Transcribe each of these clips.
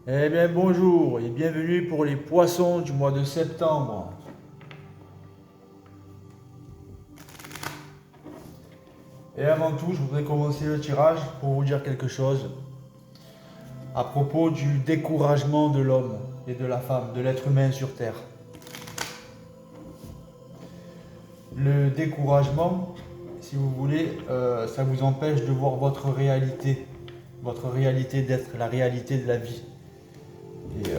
Eh bien bonjour et bienvenue pour les poissons du mois de septembre. Et avant tout, je voudrais commencer le tirage pour vous dire quelque chose à propos du découragement de l'homme et de la femme, de l'être humain sur Terre. Le découragement, si vous voulez, ça vous empêche de voir votre réalité d'être, la réalité de la vie. Et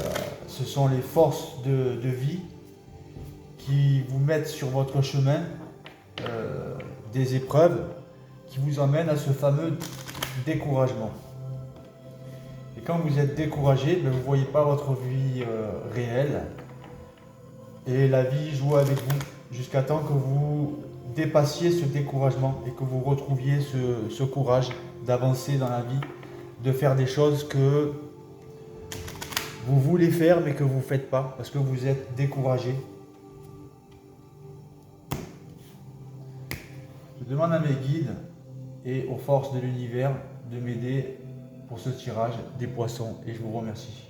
ce sont les forces de vie qui vous mettent sur votre chemin des épreuves qui vous emmènent à ce fameux découragement. Et quand vous êtes découragé, vous ne voyez pas votre vie réelle et la vie joue avec vous jusqu'à temps que vous dépassiez ce découragement et que vous retrouviez ce courage d'avancer dans la vie, de faire des choses que vous voulez faire mais que vous ne faites pas parce que vous êtes découragé. Je demande à mes guides et aux forces de l'univers de m'aider pour ce tirage des poissons et je vous remercie.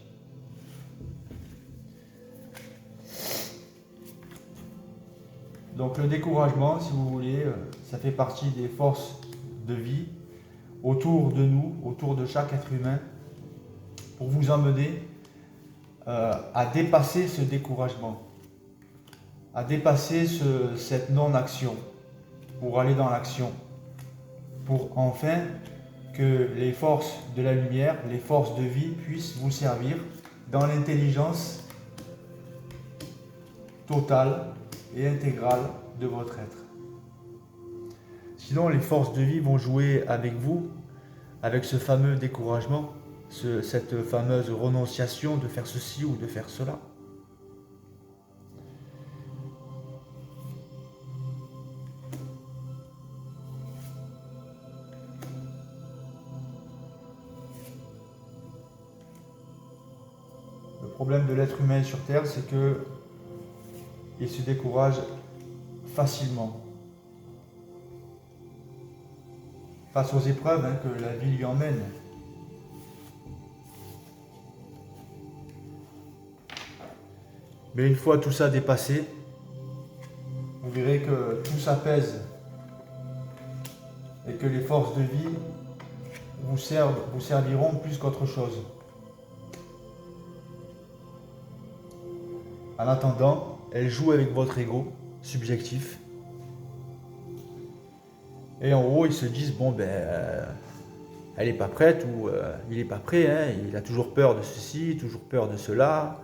Donc le découragement, si vous voulez, ça fait partie des forces de vie autour de nous, autour de chaque être humain, pour vous emmener à dépasser ce découragement, à dépasser cette non-action, pour aller dans l'action, pour enfin que les forces de la lumière, les forces de vie puissent vous servir dans l'intelligence totale et intégrale de votre être. Sinon, les forces de vie vont jouer avec vous, avec ce fameux découragement, cette fameuse renonciation de faire ceci ou de faire cela. Le problème de l'être humain sur Terre, c'est que il se décourage facilement face aux épreuves que la vie lui emmène. Mais une fois tout ça dépassé, vous verrez que tout s'apaise et que les forces de vie vous serviront plus qu'autre chose. En attendant, elles jouent avec votre ego subjectif. Et en gros, ils se disent, bon elle n'est pas prête ou il n'est pas prêt, il a toujours peur de ceci, toujours peur de cela.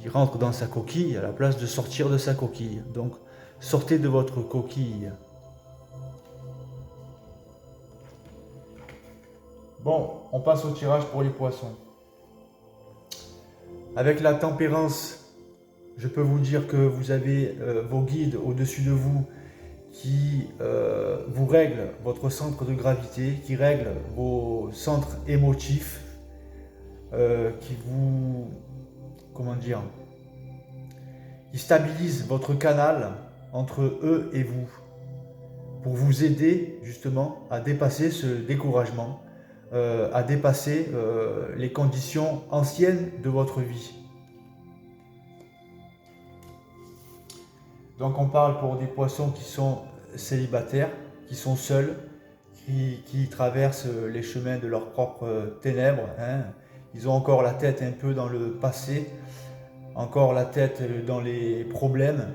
Il rentre dans sa coquille à la place de sortir de sa coquille. Donc, sortez de votre coquille. Bon, on passe au tirage pour les poissons. Avec la tempérance, je peux vous dire que vous avez vos guides au-dessus de vous qui vous règlent votre centre de gravité, qui règlent vos centres émotifs, qui vous, comment dire, qui stabilisent votre canal entre eux et vous, pour vous aider justement à dépasser ce découragement, à dépasser les conditions anciennes de votre vie. Donc on parle pour des poissons qui sont célibataires, qui sont seuls, qui traversent les chemins de leurs propres ténèbres. Ils ont encore la tête un peu dans le passé, encore la tête dans les problèmes.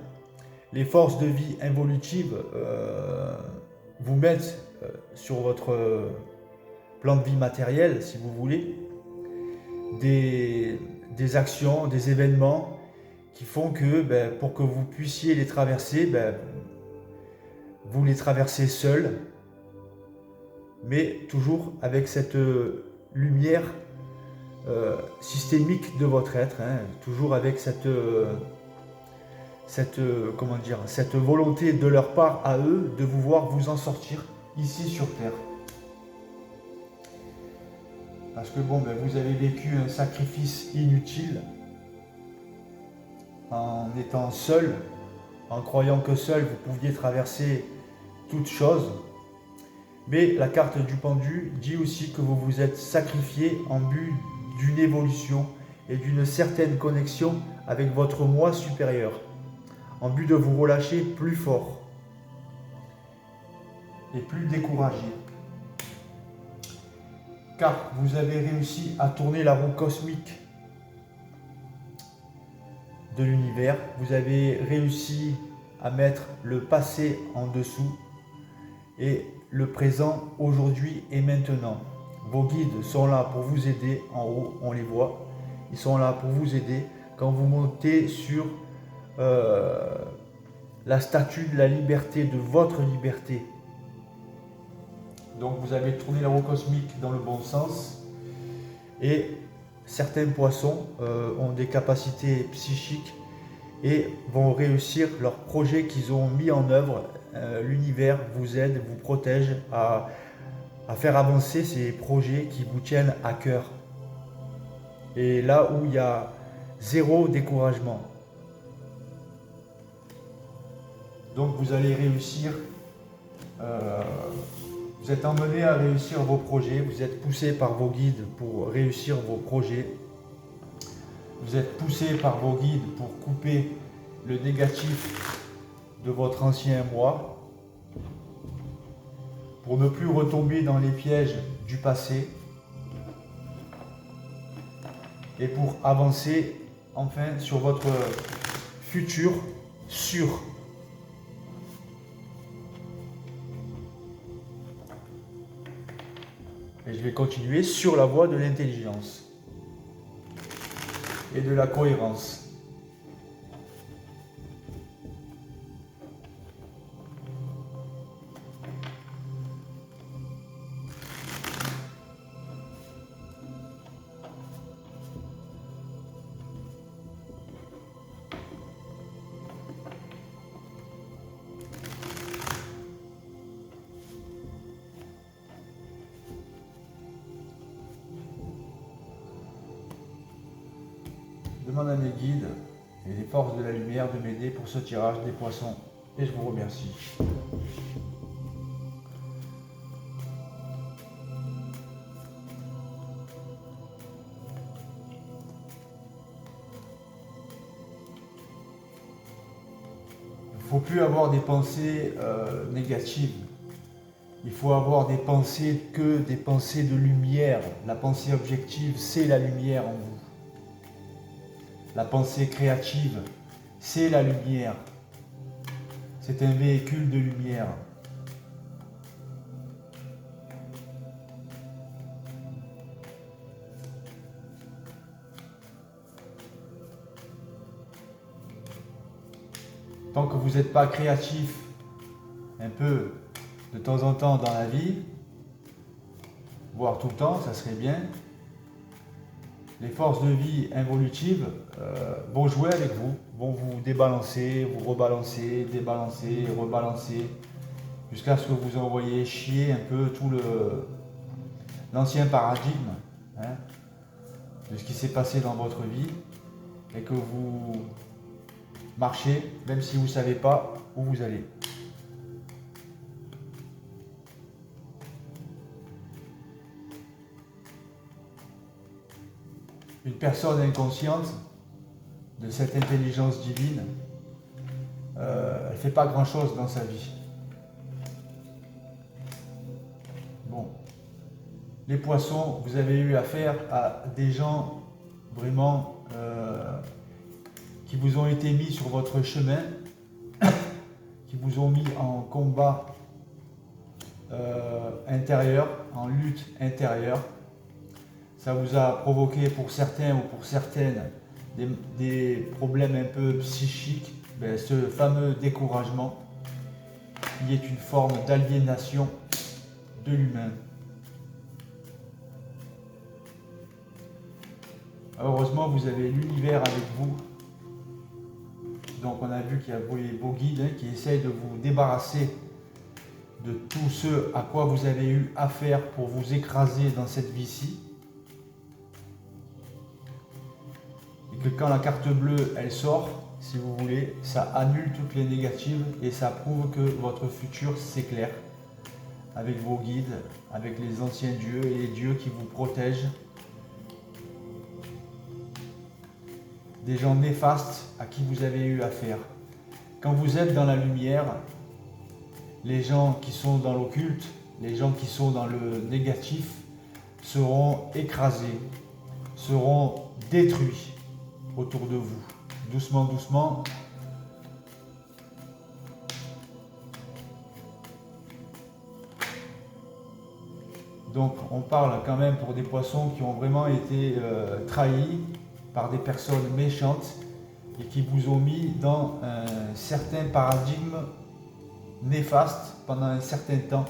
Les forces de vie involutives vous mettent sur votre plan de vie matériel, si vous voulez, des actions, des événements qui font que pour que vous puissiez les traverser, vous les traversez seul, mais toujours avec cette lumière systémique de votre être, toujours avec cette volonté de leur part à eux de vous voir vous en sortir ici sur Terre. Parce que vous avez vécu un sacrifice inutile en étant seul, en croyant que seul vous pouviez traverser toute chose. Mais la carte du pendu dit aussi que vous vous êtes sacrifié en but d'une évolution et d'une certaine connexion avec votre moi supérieur, en but de vous relâcher plus fort et plus découragé. Car vous avez réussi à tourner la roue cosmique de l'univers, vous avez réussi à mettre le passé en dessous et le présent aujourd'hui et maintenant. Vos guides sont là pour vous aider, en haut on les voit, ils sont là pour vous aider quand vous montez sur la statue de la liberté, de votre liberté. Donc vous avez tourné la roue cosmique dans le bon sens et certains poissons ont des capacités psychiques et vont réussir leurs projets qu'ils ont mis en œuvre. L'univers vous aide, vous protège à faire avancer ces projets qui vous tiennent à cœur. Et là où il y a zéro découragement. Donc vous allez réussir, vous êtes emmené à réussir vos projets, vous êtes poussé par vos guides pour réussir vos projets. Vous êtes poussé par vos guides pour couper le négatif de votre ancien moi, pour ne plus retomber dans les pièges du passé et pour avancer enfin sur votre futur sûr. Et je vais continuer sur la voie de l'intelligence et de la cohérence. Demande à mes guides et les forces de la lumière de m'aider pour ce tirage des poissons. Et je vous remercie. Il ne faut plus avoir des pensées négatives. Il faut avoir des pensées des pensées de lumière. La pensée objective, c'est la lumière en vous. La pensée créative, c'est la lumière. C'est un véhicule de lumière. Tant que vous n'êtes pas créatif, un peu de temps en temps dans la vie, voire tout le temps, ça serait bien. Les forces de vie involutives vont jouer avec vous, vont vous débalancer, vous rebalancer, débalancer, rebalancer, jusqu'à ce que vous envoyiez chier un peu tout l'ancien paradigme de ce qui s'est passé dans votre vie et que vous marchez, même si vous ne savez pas où vous allez. Une personne inconsciente de cette intelligence divine, elle ne fait pas grand-chose dans sa vie. Bon, les poissons, vous avez eu affaire à des gens vraiment qui vous ont été mis sur votre chemin, qui vous ont mis en combat intérieur, en lutte intérieure. Ça vous a provoqué pour certains ou pour certaines des problèmes un peu psychiques, ce fameux découragement qui est une forme d'aliénation de l'humain. Heureusement, vous avez l'univers avec vous. Donc on a vu qu'il y a vos guides qui essayent de vous débarrasser de tout ce à quoi vous avez eu affaire pour vous écraser dans cette vie-ci. Que quand la carte bleue elle sort, si vous voulez, ça annule toutes les négatives et ça prouve que votre futur s'éclaire avec vos guides, avec les anciens dieux et les dieux qui vous protègent des gens néfastes à qui vous avez eu affaire. Quand vous êtes dans la lumière, les gens qui sont dans l'occulte, les gens qui sont dans le négatif seront écrasés, seront détruits autour de vous. Doucement, doucement. Donc on parle quand même pour des poissons qui ont vraiment été trahis par des personnes méchantes et qui vous ont mis dans un certain paradigme néfaste pendant un certain temps,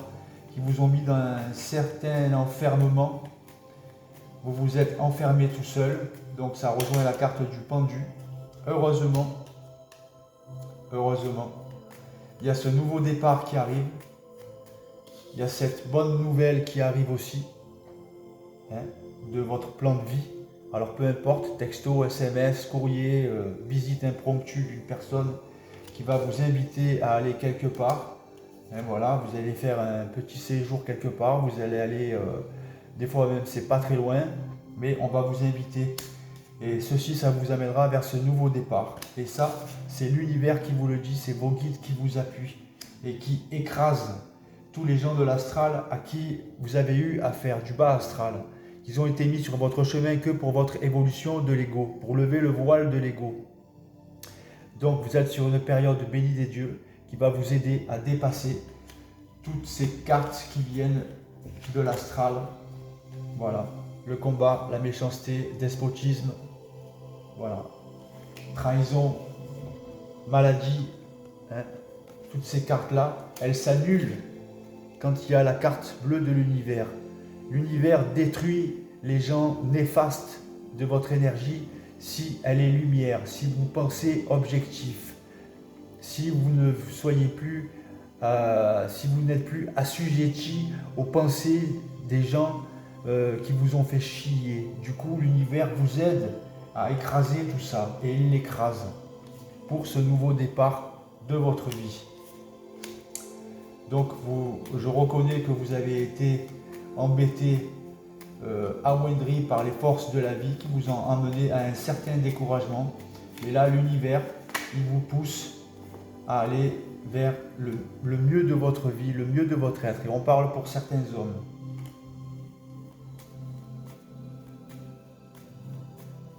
qui vous ont mis dans un certain enfermement. Vous vous êtes enfermé tout seul, donc ça rejoint la carte du pendu. Heureusement, il y a ce nouveau départ qui arrive. Il y a cette bonne nouvelle qui arrive aussi, de votre plan de vie. Alors peu importe, texto, SMS, courrier, visite impromptue d'une personne qui va vous inviter à aller quelque part. Voilà, vous allez faire un petit séjour quelque part, vous allez aller, des fois même c'est pas très loin, mais on va vous inviter. Et ceci, ça vous amènera vers ce nouveau départ. Et ça, c'est l'univers qui vous le dit, c'est vos guides qui vous appuient et qui écrasent tous les gens de l'astral à qui vous avez eu affaire, du bas astral. Ils ont été mis sur votre chemin que pour votre évolution de l'ego, pour lever le voile de l'ego. Donc vous êtes sur une période bénie des dieux qui va vous aider à dépasser toutes ces cartes qui viennent de l'astral. Voilà, le combat, la méchanceté, despotisme, voilà, trahison, maladie, toutes ces cartes-là, elles s'annulent quand il y a la carte bleue de l'univers. L'univers détruit les gens néfastes de votre énergie si elle est lumière, si vous pensez objectif, si vous ne soyez plus, si vous n'êtes plus assujetti aux pensées des gens qui vous ont fait chier. Du coup, l'univers vous aide à écraser tout ça et il l'écrase pour ce nouveau départ de votre vie. Donc, je reconnais que vous avez été embêté, amoindri par les forces de la vie qui vous ont amené à un certain découragement. Et là, l'univers, il vous pousse à aller vers le mieux de votre vie, le mieux de votre être. Et on parle pour certains hommes.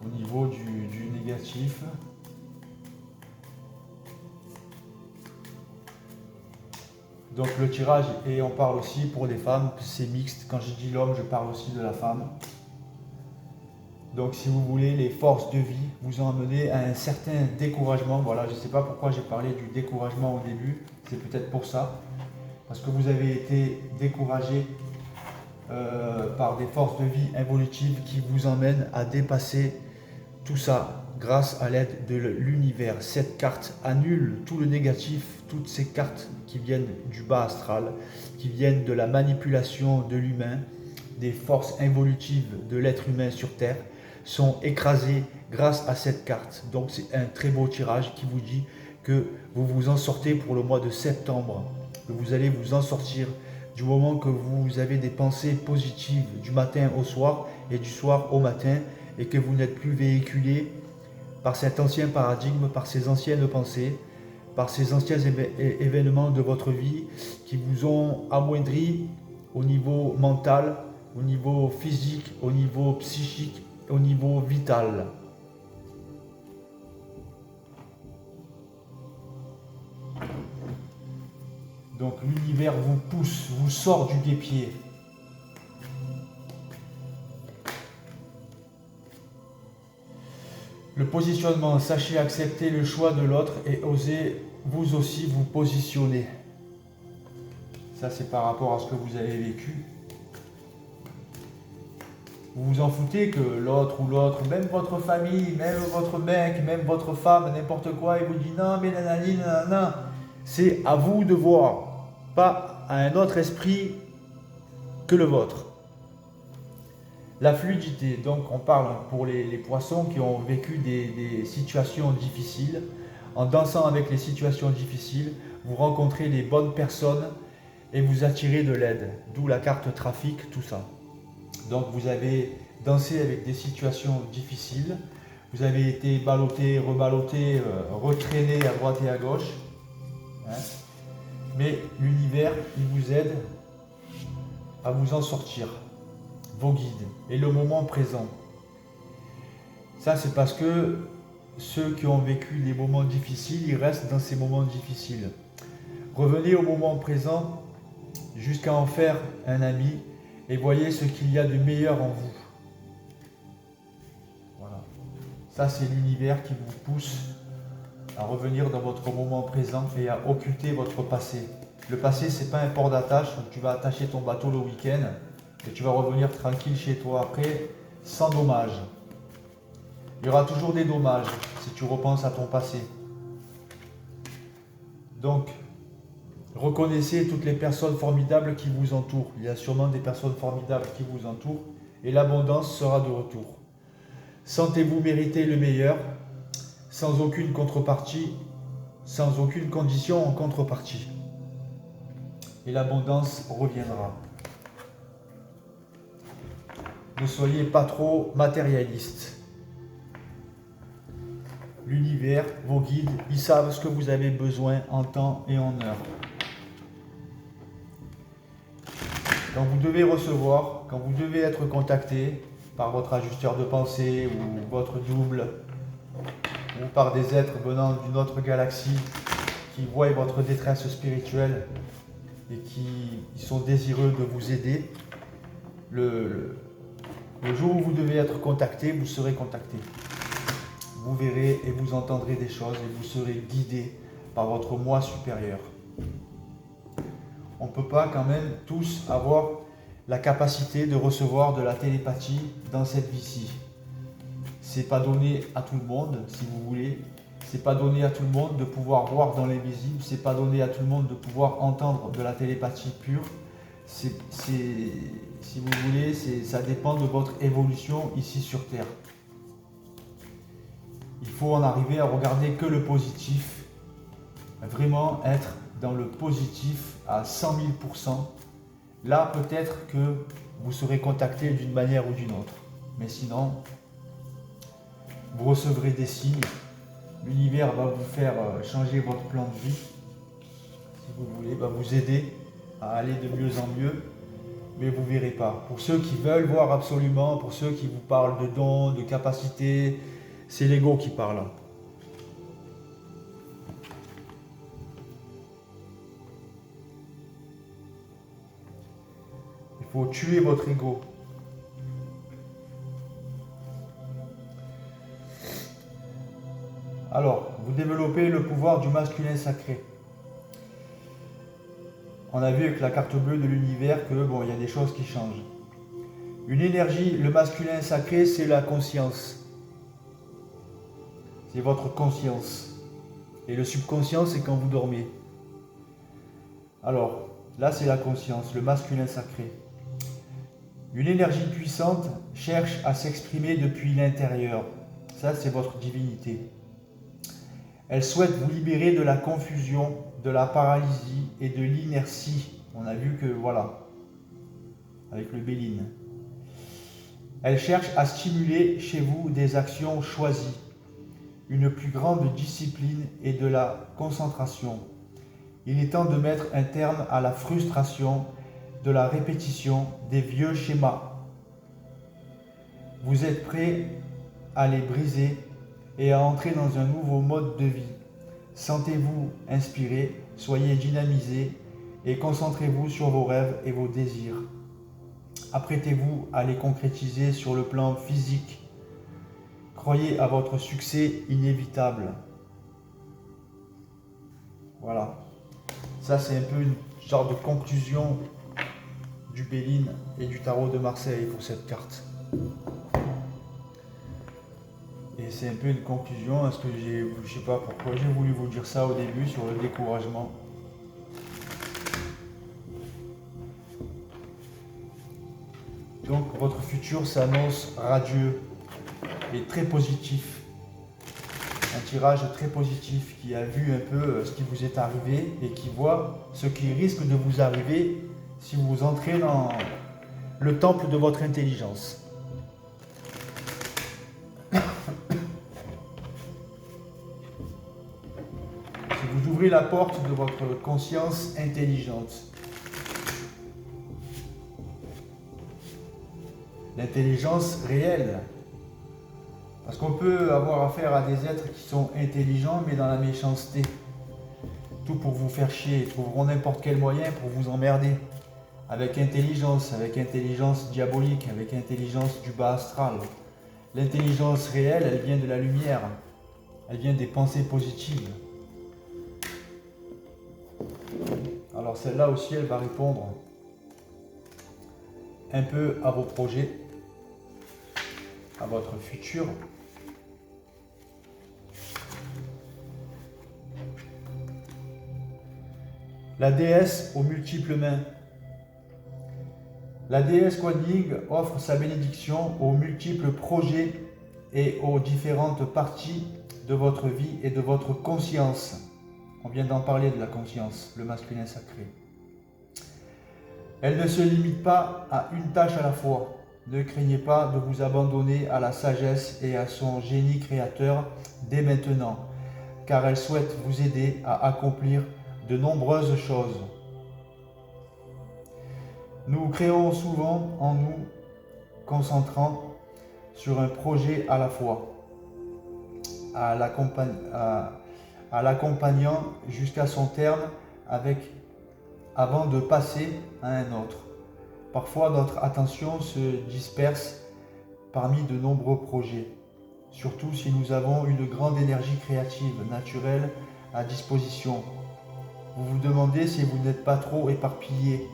Au niveau du négatif. Donc le tirage, et on parle aussi pour les femmes, c'est mixte. Quand je dis l'homme, je parle aussi de la femme. Donc si vous voulez, les forces de vie vous ont amené à un certain découragement. Voilà, je ne sais pas pourquoi j'ai parlé du découragement au début. C'est peut-être pour ça. Parce que vous avez été découragé par des forces de vie évolutives qui vous emmènent à dépasser tout ça grâce à l'aide de l'univers. Cette carte annule tout le négatif, toutes ces cartes qui viennent du bas astral, qui viennent de la manipulation de l'humain, des forces évolutives de l'être humain sur Terre, sont écrasées grâce à cette carte. Donc c'est un très beau tirage qui vous dit que vous vous en sortez pour le mois de septembre, que vous allez vous en sortir du moment que vous avez des pensées positives du matin au soir et du soir au matin, et que vous n'êtes plus véhiculé par cet ancien paradigme, par ces anciennes pensées, par ces anciens événements de votre vie qui vous ont amoindri au niveau mental, au niveau physique, au niveau psychique, au niveau vital. Donc l'univers vous pousse, vous sort du guêpier. Le positionnement, sachez accepter le choix de l'autre et osez vous aussi vous positionner. Ça c'est par rapport à ce que vous avez vécu. Vous vous en foutez que l'autre ou l'autre, même votre famille, même votre mec, même votre femme, n'importe quoi, il vous dit non mais nanani nanana. C'est à vous de voir, pas à un autre esprit que le vôtre. La fluidité, donc on parle pour les poissons qui ont vécu des situations difficiles. En dansant avec les situations difficiles, vous rencontrez les bonnes personnes et vous attirez de l'aide. D'où la carte trafic, tout ça. Donc vous avez dansé avec des situations difficiles, Vous avez été ballotté, reballotté, retraîné à droite et à gauche. Hein. Mais l'univers, il vous aide à vous en sortir. Vos guides et le moment présent. Ça, c'est parce que ceux qui ont vécu des moments difficiles, ils restent dans ces moments difficiles. Revenez au moment présent jusqu'à en faire un ami et voyez ce qu'il y a de meilleur en vous. Voilà. Ça, c'est l'univers qui vous pousse à revenir dans votre moment présent et à occulter votre passé. Le passé, c'est pas un port d'attache où tu vas attacher ton bateau le week-end et tu vas revenir tranquille chez toi après, sans dommages. Il y aura toujours des dommages si tu repenses à ton passé. Donc, reconnaissez toutes les personnes formidables qui vous entourent. Il y a sûrement des personnes formidables qui vous entourent et l'abondance sera de retour. Sentez-vous mériter le meilleur sans aucune contrepartie, sans aucune condition en contrepartie. Et l'abondance reviendra. Ne soyez pas trop matérialiste. L'univers, vos guides, ils savent ce que vous avez besoin en temps et en heure. Quand vous devez recevoir, quand vous devez être contacté par votre ajusteur de pensée ou votre double, ou par des êtres venant d'une autre galaxie qui voient votre détresse spirituelle et qui sont désireux de vous aider, le jour où vous devez être contacté, vous serez contacté. Vous verrez et vous entendrez des choses et vous serez guidé par votre moi supérieur. On ne peut pas quand même tous avoir la capacité de recevoir de la télépathie dans cette vie-ci. C'est pas donné à tout le monde, si vous voulez. C'est pas donné à tout le monde de pouvoir voir dans l'invisible. C'est pas donné à tout le monde de pouvoir entendre de la télépathie pure. Si vous voulez, ça dépend de votre évolution ici sur Terre. Il faut en arriver à regarder que le positif, vraiment être dans le positif à 100 000%. Là, peut-être que vous serez contacté d'une manière ou d'une autre. Mais sinon, vous recevrez des signes. L'univers va vous faire changer votre plan de vie, si vous voulez, va vous aider à aller de mieux en mieux. Mais vous ne verrez pas. Pour ceux qui veulent voir absolument, pour ceux qui vous parlent de dons, de capacités, c'est l'ego qui parle. Il faut tuer votre ego. Alors, vous développez le pouvoir du masculin sacré. On a vu avec la carte bleue de l'univers que il y a des choses qui changent. Une énergie, le masculin sacré, c'est la conscience. C'est votre conscience. Et le subconscient, c'est quand vous dormez. Alors, là, c'est la conscience, le masculin sacré. Une énergie puissante cherche à s'exprimer depuis l'intérieur. Ça, c'est votre divinité. Elle souhaite vous libérer de la confusion, de la paralysie et de l'inertie. On a vu que, voilà, avec le Béline. Elle cherche à stimuler chez vous des actions choisies, une plus grande discipline et de la concentration. Il est temps de mettre un terme à la frustration de la répétition des vieux schémas. Vous êtes prêt à les briser et à entrer dans un nouveau mode de vie. Sentez-vous inspiré, soyez dynamisé et concentrez-vous sur vos rêves et vos désirs. Apprêtez-vous à les concrétiser sur le plan physique. Croyez à votre succès inévitable. Voilà. Ça, c'est un peu une sorte de conclusion du Béline et du tarot de Marseille pour cette carte. Et c'est un peu une conclusion, parce que je sais pas pourquoi j'ai voulu vous dire ça au début sur le découragement. Donc votre futur s'annonce radieux et très positif. Un tirage très positif qui a vu un peu ce qui vous est arrivé et qui voit ce qui risque de vous arriver si vous entrez dans le temple de votre intelligence. ouvrez la porte de votre conscience intelligente. L'intelligence réelle. Parce qu'on peut avoir affaire à des êtres qui sont intelligents, mais dans la méchanceté. Tout pour vous faire chier. Ils trouveront n'importe quel moyen pour vous emmerder. Avec intelligence diabolique, avec intelligence du bas astral. L'intelligence réelle, elle vient de la lumière. Elle vient des pensées positives. Alors celle-là aussi, elle va répondre un peu à vos projets, à votre futur. La déesse aux multiples mains. La déesse Kuan Yin offre sa bénédiction aux multiples projets et aux différentes parties de votre vie et de votre conscience. On vient d'en parler de la conscience, le masculin sacré. Elle ne se limite pas à une tâche à la fois. Ne craignez pas de vous abandonner à la sagesse et à son génie créateur dès maintenant, car elle souhaite vous aider à accomplir de nombreuses choses. Nous créons souvent en nous concentrant sur un projet à la fois, à l'accompagnant jusqu'à son terme avant de passer à un autre. Parfois, notre attention se disperse parmi de nombreux projets, surtout si nous avons une grande énergie créative, naturelle à disposition. Vous vous demandez si vous n'êtes pas trop éparpillé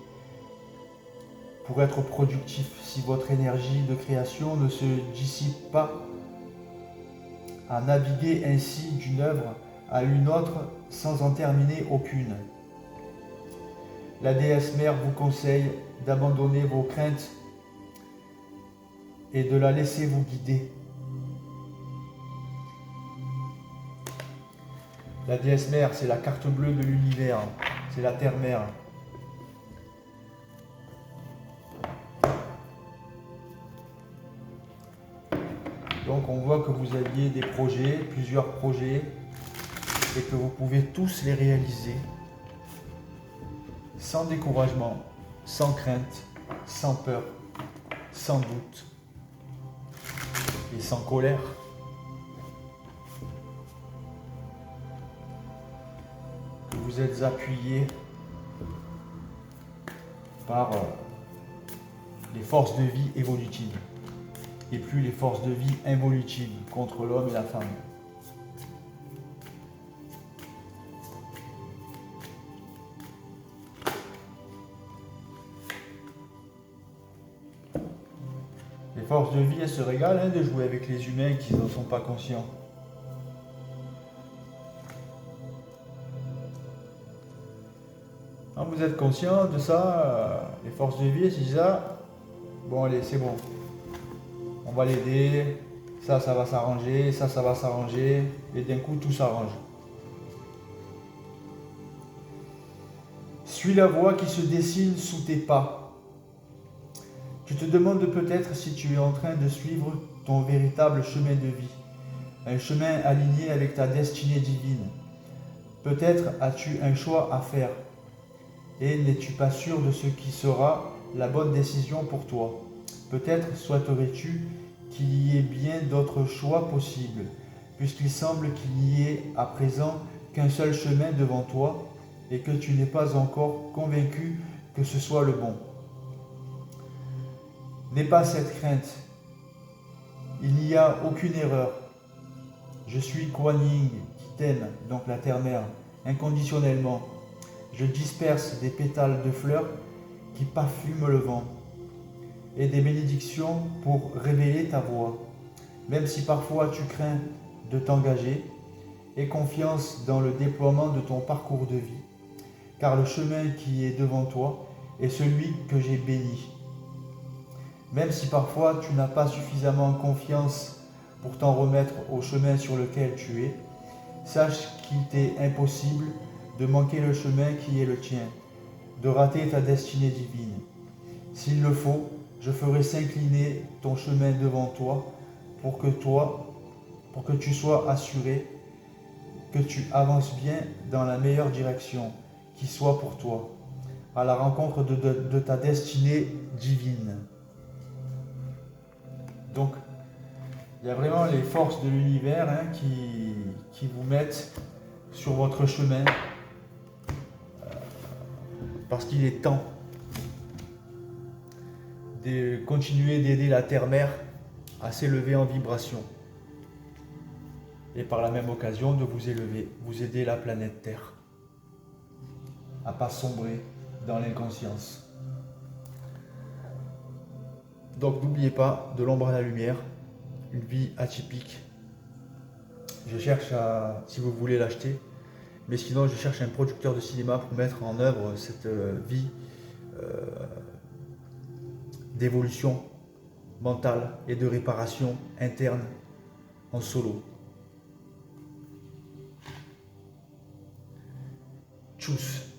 pour être productif, si votre énergie de création ne se dissipe pas à naviguer ainsi d'une œuvre à une autre sans en terminer aucune. La déesse mère vous conseille d'abandonner vos craintes et de la laisser vous guider. La déesse mère, c'est la carte bleue de l'univers, c'est la terre-mère. Donc on voit que vous aviez des projets, plusieurs projets, et que vous pouvez tous les réaliser sans découragement, sans crainte, sans peur, sans doute et sans colère. Que vous êtes appuyé par les forces de vie évolutives et plus les forces de vie involutives contre l'homme et la femme. Les forces de vie, elles se régalent de jouer avec les humains qui n'en sont pas conscients. Quand vous êtes conscient de ça, les forces de vie, elles se disent bon allez, c'est bon. On va l'aider, ça va s'arranger, ça va s'arranger, et d'un coup tout s'arrange. Suis la voie qui se dessine sous tes pas. Tu te demandes peut-être si tu es en train de suivre ton véritable chemin de vie, un chemin aligné avec ta destinée divine. Peut-être as-tu un choix à faire, et n'es-tu pas sûr de ce qui sera la bonne décision pour toi. Peut-être souhaiterais-tu qu'il y ait bien d'autres choix possibles, puisqu'il semble qu'il n'y ait à présent qu'un seul chemin devant toi et que tu n'es pas encore convaincu que ce soit le bon. N'aie pas cette crainte. Il n'y a aucune erreur. Je suis Kuan Yin qui t'aime, donc la terre-mère, inconditionnellement. Je disperse des pétales de fleurs qui parfument le vent et des bénédictions pour révéler ta voix. Même si parfois tu crains de t'engager, aie confiance dans le déploiement de ton parcours de vie, car le chemin qui est devant toi est celui que j'ai béni. Même si parfois tu n'as pas suffisamment confiance pour t'en remettre au chemin sur lequel tu es, sache qu'il t'est impossible de manquer le chemin qui est le tien, de rater ta destinée divine. S'il le faut, je ferai s'incliner ton chemin devant toi pour que tu sois assuré que tu avances bien dans la meilleure direction qui soit pour toi, à la rencontre de ta destinée divine. Donc, il y a vraiment les forces de l'univers qui vous mettent sur votre chemin parce qu'il est temps de continuer d'aider la Terre-Mère à s'élever en vibration. Et par la même occasion de vous élever, vous aider la planète Terre à pas sombrer dans l'inconscience. Donc n'oubliez pas, de l'ombre à la lumière, une vie atypique. Je cherche à, si vous voulez l'acheter, mais sinon je cherche un producteur de cinéma pour mettre en œuvre cette vie d'évolution mentale et de réparation interne en solo. Tchuss.